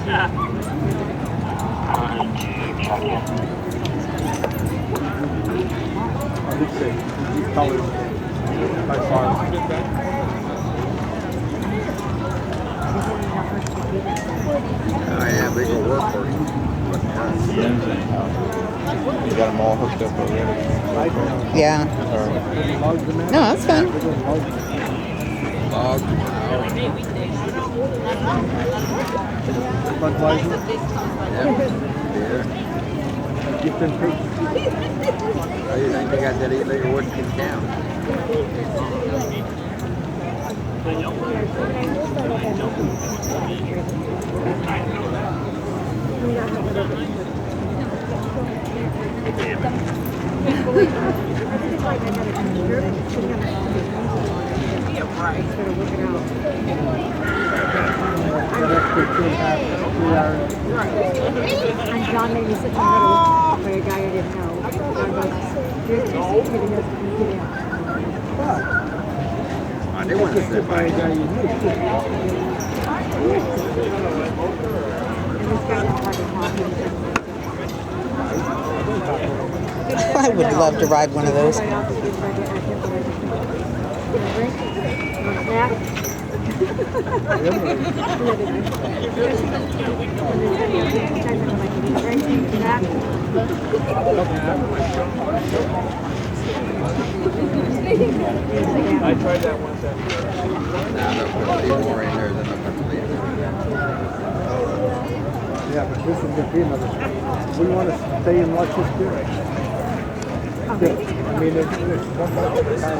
By far. Oh yeah, they go work for you. You got them all hooked up already. Yeah. No, that's fine. Log. Budweiser. Beer. Get them cakes. Oh, you think they got that illegal whiskey in town? And John made me sit in the middle for a guy I didn't know. I didn't want to sit by a guy you knew. I would love to ride one of those. I tried that once. Now they'll put a few more in there than they'll put in there. Yeah, but this is going to be another. We want to stay and watch this beer. I mean, it's one more time.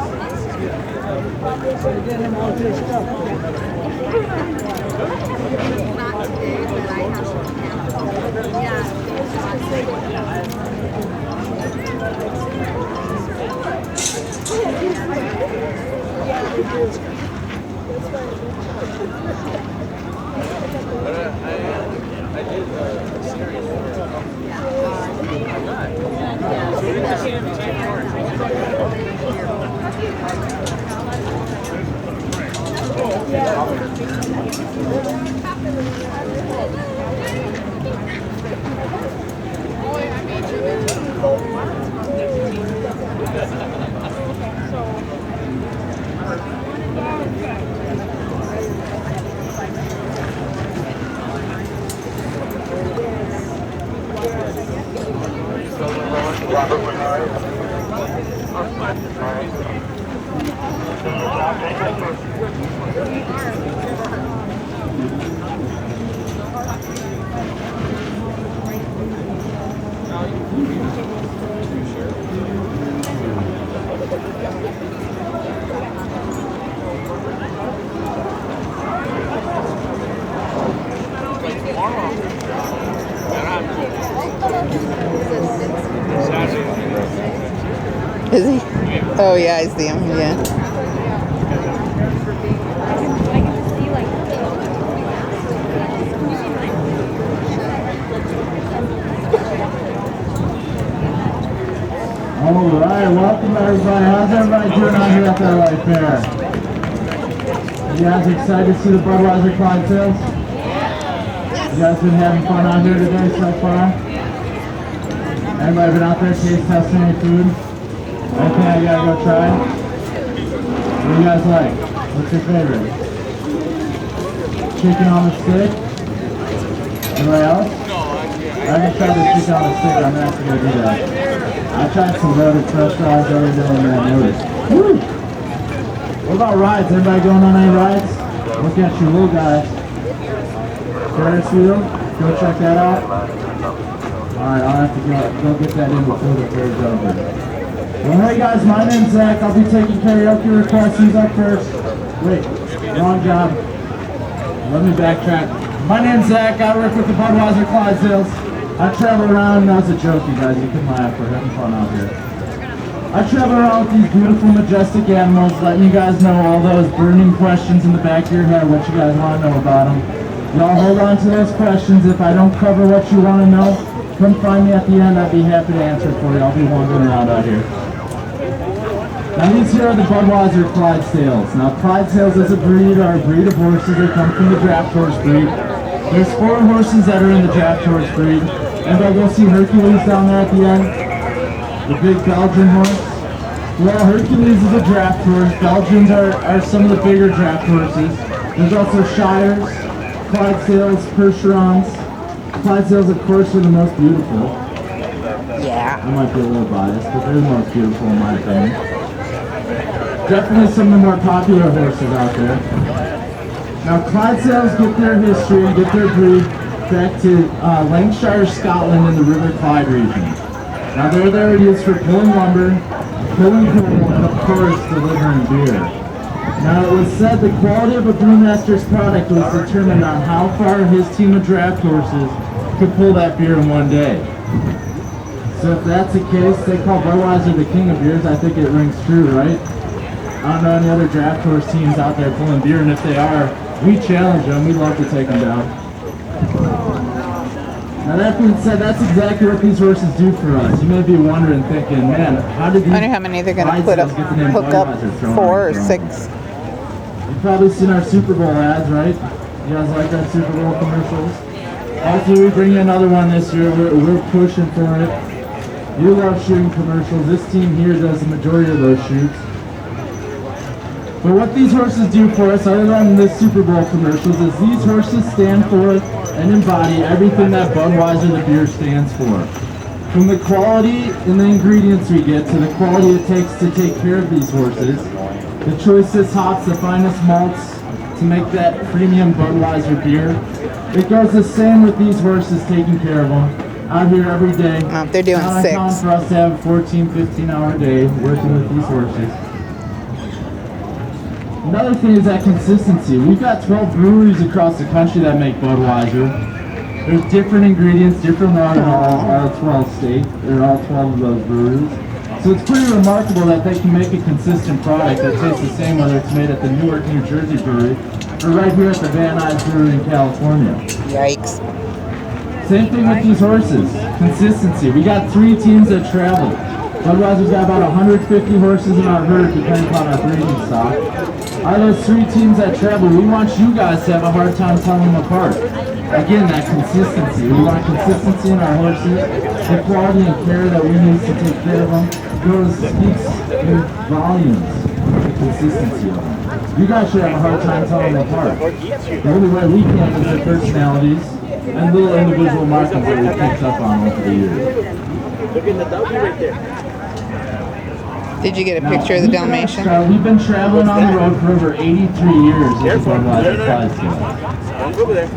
Is he? Oh yeah, I see him. Yeah. All right, welcome everybody. How's everybody doing out here at the Light Fair? You guys excited to see the Budweiser Clydesdales? You guys been having fun out here today so far? Everybody been out there taste testing any food? Okay, I gotta go try. What do you guys like? What's your favorite? Chicken on the stick? Anybody else? I haven't tried the chicken on the stick. I'm actually gonna do that. I tried some loaded fresh fries every day and I noticed. Woo! What about rides? Everybody going on any rides? Look at you little guys. Ferris wheel? Go check that out. Alright, I'll have to go get that in before the fair's over. Well, hey guys, my name's Zach. I'll be taking karaoke requests. Who's up first? Wait, wrong job. Let me backtrack. My name's Zach. I work with the Budweiser Clydesdales. I travel around. That's a joke, you guys. You can laugh. We're having fun out here. I travel around with these beautiful, majestic animals, letting you guys know all those burning questions in the back of your head, what you guys want to know about them. Y'all hold on to those questions. If I don't cover what you want to know, come find me at the end. I'd be happy to answer for you. I'll be wandering around out here. Now these here are the Budweiser Clydesdales. Now Clydesdales is a breed, or a breed of horses that come from the draft horse breed. There's 4 horses that are in the draft horse breed. Anybody go see Hercules down there at the end? The big Belgian horse? Well, Hercules is a draft horse. Belgians are some of the bigger draft horses. There's also Shires, Clydesdales, Percherons. Clydesdales, of course, are the most beautiful. Yeah. I might be a little biased, but they're the most beautiful in my opinion. Definitely some of the more popular horses out there. Now, Clydesdales get their history and get their breed back to Lancashire, Scotland, in the River Clyde region. Now, they're used for pulling lumber, pulling coal, and of course, delivering beer. Now, it was said the quality of a brewmaster's product was determined on how far his team of draft horses could pull that beer in one day. So if that's the case, they call Budweiser the king of beers. I think it rings true, right? I don't know any other draft horse teams out there pulling beer, and if they are, we challenge them. We'd love to take them down. Now that being said, that's exactly what these horses do for us. You may be wondering, thinking, man, how did these... I wonder how many they're going to put up, hook up, 4 or 6. You've probably seen our Super Bowl ads, right? You guys like our Super Bowl commercials? Hopefully we bring you another one this year. We're pushing for it. You love shooting commercials. This team here does the majority of those shoots. But what these horses do for us, other than the Super Bowl commercials, is these horses stand for and embody everything that Budweiser, the beer, stands for. From the quality and the ingredients we get to the quality it takes to take care of these horses, the choicest hops, the finest malts to make that premium Budweiser beer. It goes the same with these horses, taking care of them out here every day. They're doing Not 6. uncommon for us to have a 14, 15-hour day working with these horses. Another thing is that consistency. We've got 12 breweries across the country that make Budweiser. There's different ingredients, different laws in all 12 states, or all 12 of those breweries. So it's pretty remarkable that they can make a consistent product that tastes the same whether it's made at the Newark, New Jersey brewery, or right here at the Van Nuys Brewery in California. Yikes. Same thing with these horses. Consistency. We got 3 teams that travel. Budweiser's got about 150 horses in our herd, depending upon our breeding stock. Out of those 3 teams that travel, we want you guys to have a hard time telling them apart. Again, that consistency. We want consistency in our horses. The quality and care that we need to take care of them speaks in volumes. The consistency of them. You guys should have a hard time telling them apart. The only way we can is their personalities and little individual markings that we picked up on over the years. Look at the W right there. Did you get a picture of the Dalmatian? We've been traveling on the road for over 83 years as a Budweiser Clydesdale. Don't go over there.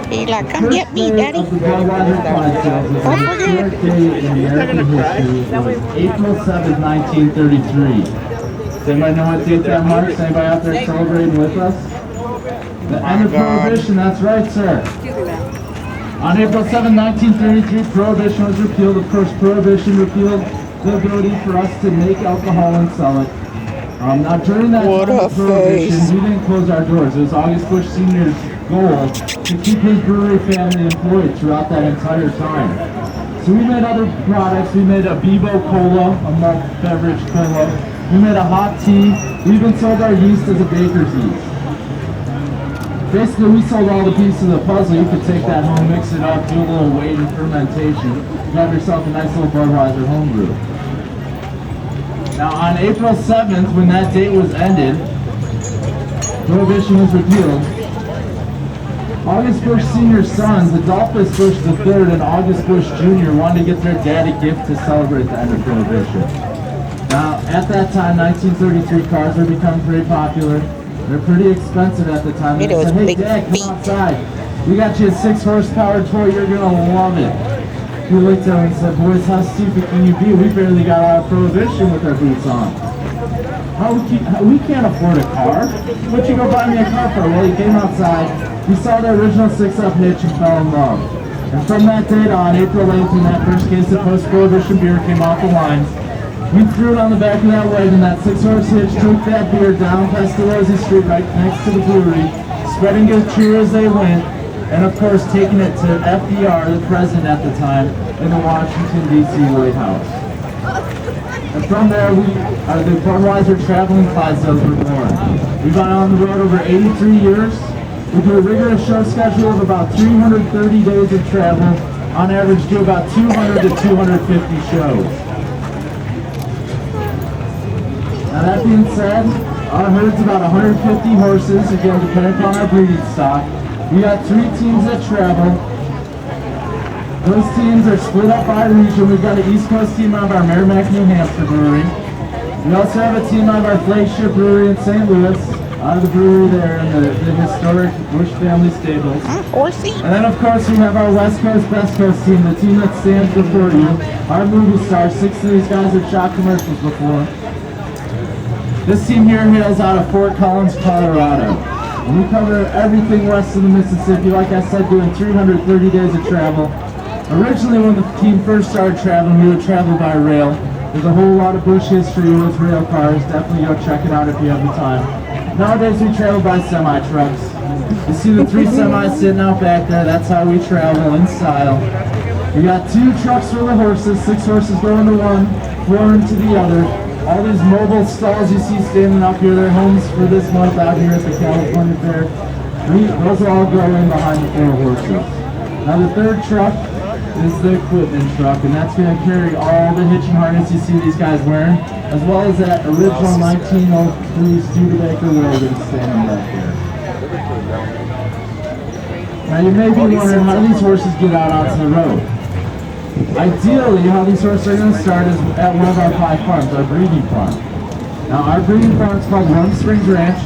He's like, come get me, Daddy. The Budweiser Clydesdales is a historic day in American history. It was April 7th, 1933. Does anybody know what date that marks? Anybody out there celebrating with us? The end of Prohibition, that's right, sir. On April 7, 1933, Prohibition was repealed. Of course, Prohibition repealed the ability for us to make alcohol and sell it. Now, during that What time a of Prohibition, face. we didn't close our doors. It was August Bush Sr.'s goal to keep his brewery family employed throughout that entire time. So we made other products. We made a Bebo Cola, a malt beverage cola. We made a hot tea. We even sold our yeast as a baker's yeast. Basically, we sold all the pieces of the puzzle. You could take that home, mix it up, do a little weight and fermentation. You have yourself a nice little Budweiser homebrew. Now, on April 7th, when that date was ended, Prohibition was repealed. August Bush Sr.'s sons, Adolphus Bush III and August Bush Jr., wanted to get their dad a gift to celebrate the end of Prohibition. Now, at that time, 1933 cars were becoming pretty popular. They're pretty expensive at the time. They said, hey, Dad, come outside. We got you a 6-horsepower toy. You're going to love it. We looked at him and said, boys, how stupid can you be? We barely got out of Prohibition with our boots on. We can't afford a car. What'd you go buy me a car for? Well, he came outside. He saw the original 6-up hitch and fell in love. And from that date on, April 8th, when that first case of post-Prohibition beer came off the lines, we threw it on the back of that wagon. That 6-horse hitch took that beer down past the Rosie Street right next to the brewery, spreading good cheer as they went, and of course taking it to FDR, the president at the time, in the Washington, D.C. White House. And from there, the Budweiser Traveling Clydesdales were born. We've been on the road over 83 years. We do a rigorous show schedule of about 330 days of travel. On average, do about 200 to 250 shows. Now that being said, our herd's about 150 horses, again, depending upon our breeding stock. We got 3 teams that travel. Those teams are split up by region. We've got an East Coast team out of our Merrimack, New Hampshire brewery. We also have a team out of our flagship brewery in St. Louis, out of the brewery there in the historic Bush family stables. Horsey. And then of course we have our West Coast, Best Coast team, the team that stands before you. Our movie stars, 6 of these guys have shot commercials before. This team here hails out of Fort Collins, Colorado. And we cover everything west of the Mississippi, like I said, doing 330 days of travel. Originally, when the team first started traveling, we would travel by rail. There's a whole lot of Bush history with rail cars. Definitely go check it out if you have the time. Nowadays, we travel by semi-trucks. You see the 3 semis sitting out back there. That's how we travel in style. We got 2 trucks for the horses. 6 horses go into one, 4 into the other. All these mobile stalls you see standing up here, they're homes for this month out here at the California Fair. Those are all going behind the 4 horses. Now the 3rd truck is the equipment truck, and that's going to carry all the hitching harness you see these guys wearing, as well as that original 1903 Studebaker wagon standing back there. Now you may be wondering, how do these horses get out onto the road? Ideally, how these horses are going to start is at one of our 5 farms, our breeding farm. Now our breeding farm is called Warm Springs Ranch.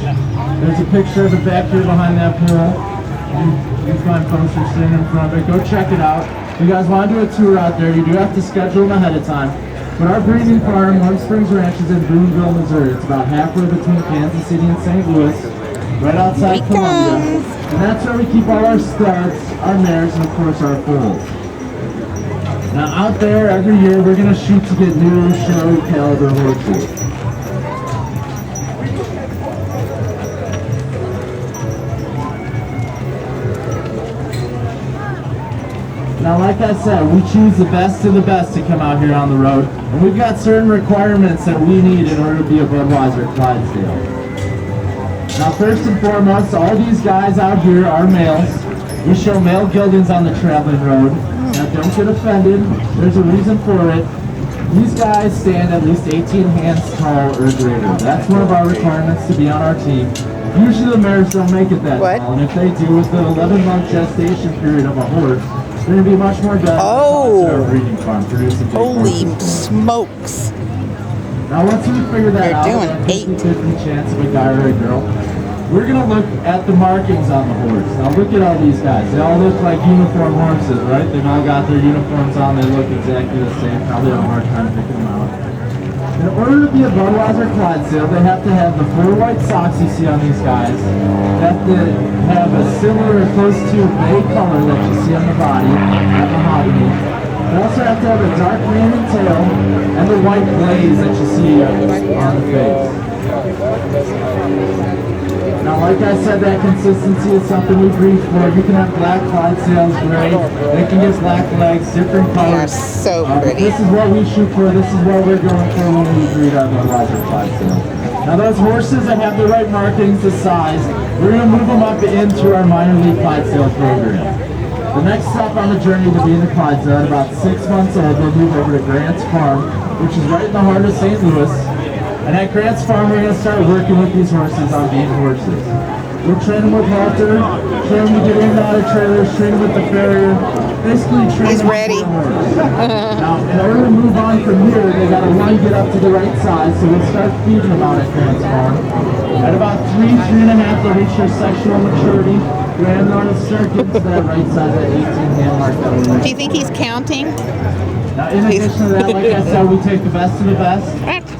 There's a picture of it back here behind that pool. You find posters sitting in front of it. Go check it out. If you guys want to do a tour out there, you do have to schedule them ahead of time. But our breeding farm, Warm Springs Ranch, is in Boonville, Missouri. It's about halfway between Kansas City and St. Louis, right outside Columbia. And that's where we keep all our studs, our mares, and of course our foals. Now out there, every year, we're going to shoot to get new show caliber horses. Now, like I said, we choose the best of the best to come out here on the road, and we've got certain requirements that we need in order to be a Budweiser Clydesdale. Now, first and foremost, all these guys out here are males. We show male geldings on the traveling road. Now, don't get offended. There's a reason for it. These guys stand at least 18 hands tall or greater. That's one of our requirements to be on our team. Usually the mares don't make it that tall, and if they do, with the 11-month gestation period of a horse, they're going to be much more dead to our breeding farm, producing big Holy horses. smokes. Now once we figure that out, They're doing 50-50 chance of a guy or a girl, we're going to look at the markings on the horse. Now look at all these guys. They all look like uniform horses, right? They've all got their uniforms on. They look exactly the same. Probably have a hard time picking them out. In order to be a Budweiser Clydesdale, they have to have the 4 white socks you see on these guys. They have to have a similar or close to bay color that you see on the body, that mahogany. They also have to have a dark mane and tail, and the white glaze that you see on the face. Now, like I said, that consistency is something we breed for. You can have black Clydesdales, gray. They can get black legs, different They are colors. so But pretty. this is what we shoot for. This is what we're going for when we breed our Budweiser Clydesdale. Now, those horses that have the right markings, the size, we're going to move them up into our minor league Clydesdale program. The next step on the journey to being a Clydesdale, at about 6 months old, we'll move over to Grant's Farm, which is right in the heart of St. Louis. And at Grant's Farm, we're going to start working with these horses on being horses. We'll train them with halter, train them to get in and out of trailers, train them with the farrier, basically train He's them ready. to be a horse. Now, in order to move on from here, they got to one, get up to the right size, so we'll start feeding them out at Grant's Farm. At about 3, 3.5, they'll reach their sexual maturity. Grant will start getting to that right size at 18 hand mark. Do you think he's counting? Now, in addition to that, like I said, we take the best of the best.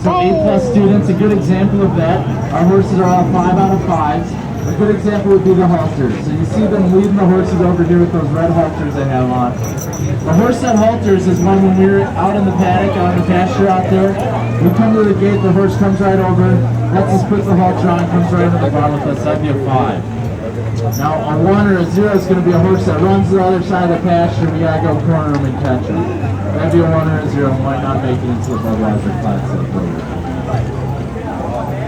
So 8+ students, a good example of that. Our horses are all 5 out of 5s. A good example would be the halters. So you see them leading the horses over here with those red halters they have on. The horse that halters is one when we're out in the paddock, out in the pasture out there. We come to the gate, the horse comes right over, lets us put the halter on, comes right into the barn with us. That'd be a 5. Now, a 1 or a 0 is going to be a horse that runs to the other side of the pasture. We got to go corner him and catch him. That'd be a 1 or a 0. Might not make it into the Budweiser Clydesdale program.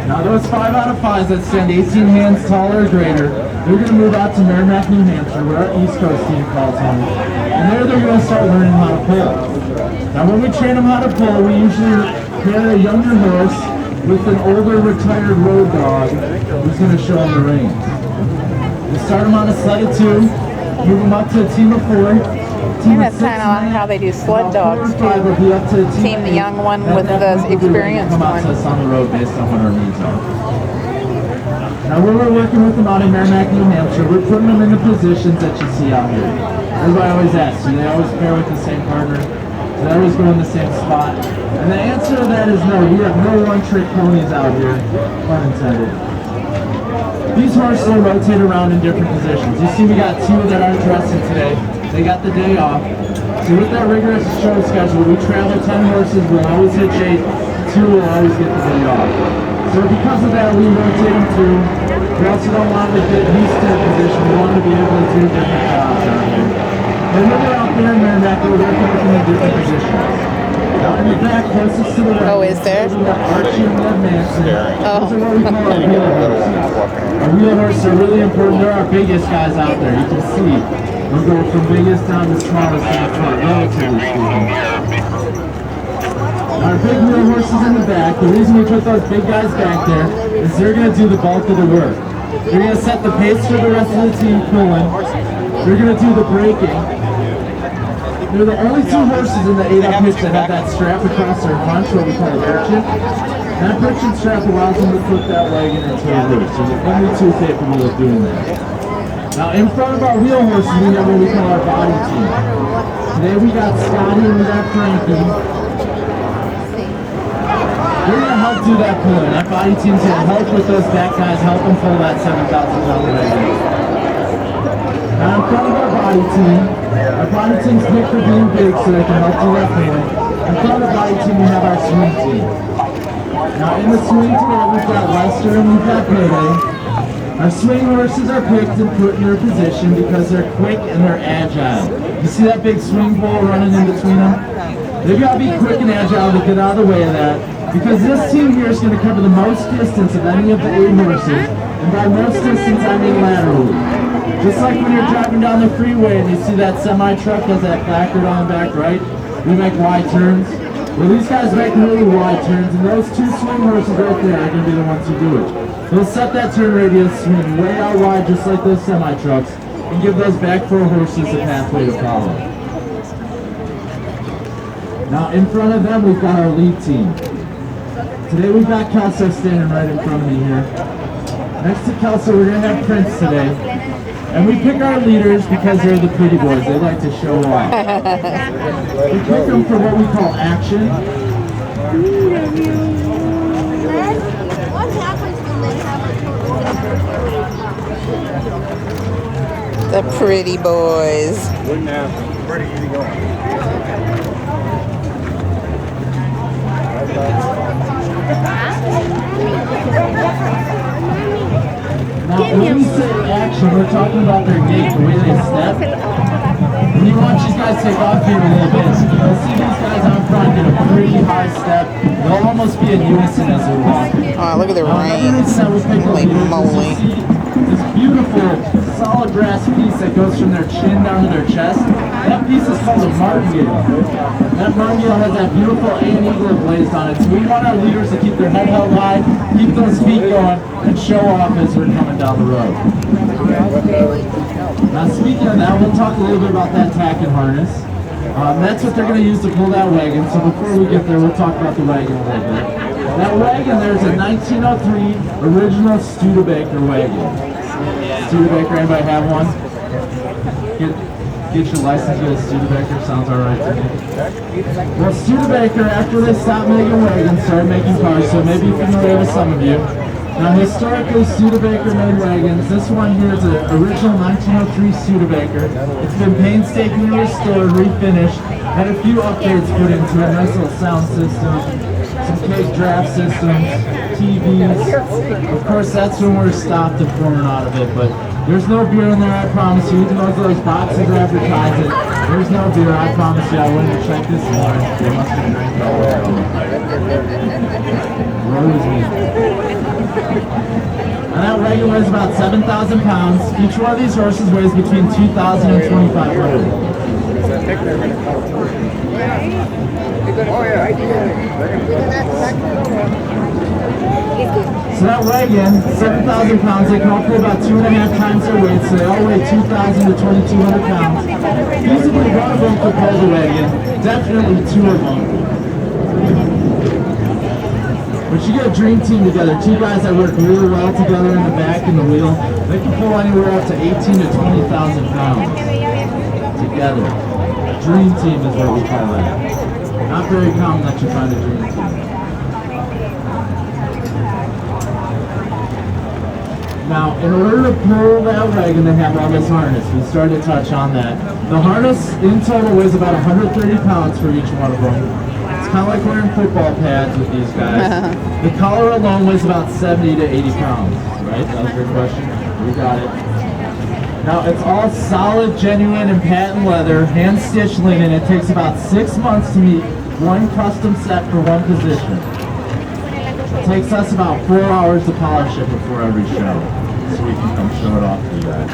Now those 5 out of 5s that stand 18 hands taller or greater, they're going to move out to Merrimack, New Hampshire, where our East Coast team calls home. And there they're going to start learning how to pull. Now when we train them how to pull, we usually pair a younger horse with an older retired road dog who's going to show them the reins. We start them on a sled of 2, move them up to a team of 4. And that's kind of like how they do sled dogs too. Team the young one with the experienced one. On the road based on what our needs are. Now when we're working with them out in Merrimack, New Hampshire, we're putting them in the positions that you see out here. Everybody always asks, do they always pair with the same partner? Do they always go in the same spot? And the answer to that is no. We have no one-trick ponies out here, pun intended. These horses will rotate around in different positions. You see we got 2 that aren't dressing today. They got the day off. So with that rigorous show schedule, we travel 10 horses, we'll always hit 8, 2 will always get the day off. So because of that, we rotate them through. We also don't want to get used to a position. We want to be able to do different jobs out here. And when we're out there in Merrimack, we're working with them in different positions. Now in the back, closest to the right, Oh, is there? we have Archie and Ned Manson. Oh. Those are what we call our wheel horses. Our wheel horses are really important. They're our biggest guys out there. You can see. We go from biggest down to smallest in the front, relatively speaking. Our big wheel horses in the back, the reason we put those big guys back there is they're going to do the bulk of the work. They're going to set the pace for the rest of the team pulling. They're going to do the braking. They're the only 2 horses in the 8-up hitch that have that strap across their punch, what we call a birchin. That birchin strap allows them to flip that wagon into a loop, so they're only 2 capable of doing that. Now in front of our wheel horses, we have what we call our body team. Today we got Scotty and we got Frankie. We're going to help do that pulling. That body team's going to help with those back guys, help them pull that 7,000-pound wagon. Now in front of our body team's picked for being big so they can help do that pulling. In front of the body team, we have our swing team. Now in the swing today, we've got Lester and we've got Payday. Our swing horses are picked and put in their position because they're quick and they're agile. You see that big swing pole running in between them? They've got to be quick and agile to get out of the way of that because this team here is going to cover the most distance of any of the 8 horses, and by most distance I mean laterally. Just like when you're driving down the freeway and you see that semi-truck has that placard on the back right, we make wide turns. Well, these guys make really wide turns, and those 2 swing horses right there are going to be the ones who do it. They'll set that turn radius, swing way out wide just like those semi-trucks, and give those back 4 horses a pathway to follow. Now in front of them we've got our lead team. Today we've got Kelso standing right in front of me here. Next to Kelso we're going to have Prince today. And we pick our leaders because they're the pretty boys. They like to show off. We pick them for what we call action. What happens when they have a The pretty boys. Wouldn't have pretty easy going. Now, when we say action, we're talking about their gait, the way they step. And you want these guys to take off here a little bit. You'll see these guys out front get a pretty high step. They'll almost be in unison as they're walking. Oh, look at the reins. Holy moly. This beautiful solid brass piece that goes from their chin down to their chest. That piece is called a martingale. That martingale has that beautiful A&E eagle blazed on it. So we want our leaders to keep their head held high, keep those feet going, and show off as we're coming down the road. Now speaking of that, we'll talk a little bit about that tack and harness. That's what they're going to use to pull that wagon. So before we get there, we'll talk about the wagon a little bit. That wagon there is a 1903 original Studebaker wagon. Studebaker, anybody have one? Get your license, get a Studebaker, sounds alright to me. Well, Studebaker, after they stopped making wagons, started making cars, so maybe you're familiar with some of you. Now, historically, Studebaker made wagons. This one here is an original 1903 Studebaker. It's been painstakingly restored, refinished, had a few upgrades put into it, nice little sound system, some cake draft systems, TVs. Of course, that's when we're stopped and pouring out of it, but there's no beer in there, I promise you. Even though those boxes advertise it, there's no beer, I promise you. I went and checked this morning. They must have drank all over. Rose me. And that wagon weighs about 7,000 pounds. Each one of these horses weighs between 2,000 and 2,500. So that wagon, 7,000 pounds, they can all pull about 2.5 times their weight, so they all weigh 2,000 to 2,200 pounds. Easily one of them could pull the wagon, definitely two of them. But you get a dream team together, two guys that work really well together in the back and the wheel. They can pull anywhere up to 18 to 20,000 pounds together. A dream team is what we call it. Not very common that you find a dream team. Now, in order to pull that wagon, they have all this harness. We started to touch on that. The harness in total weighs about 130 pounds for each one of them. It's kind of like wearing football pads with these guys. The collar alone weighs about 70 to 80 pounds, right? That was your question? We got it. Now, it's all solid, genuine, and patent leather, hand-stitched linen. It takes about 6 months to meet one custom set for one position. It takes us about 4 hours to polish it before every show, so we can come show it off to you guys.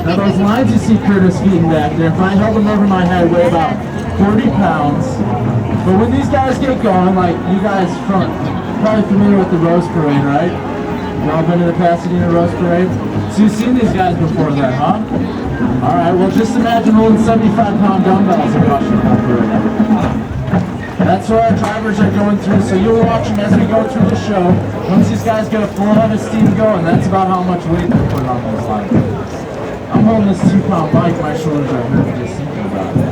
Now those lines you see Curtis feeding back there, if I held them over my head, weigh about 40 pounds. But when these guys get going, like you guys probably familiar with the Rose Parade, right? You all been to the Pasadena Rose Parade? So you've seen these guys before then, huh? Alright, well just imagine holding 75-pound dumbbells and rushing that parade. That's what our drivers are going through, so you'll watch them as we go through the show. Once these guys get a full head of steam going, that's about how much weight they're putting on those lines. I'm holding this 2-pound bike, my shoulders are hurting just thinking about it.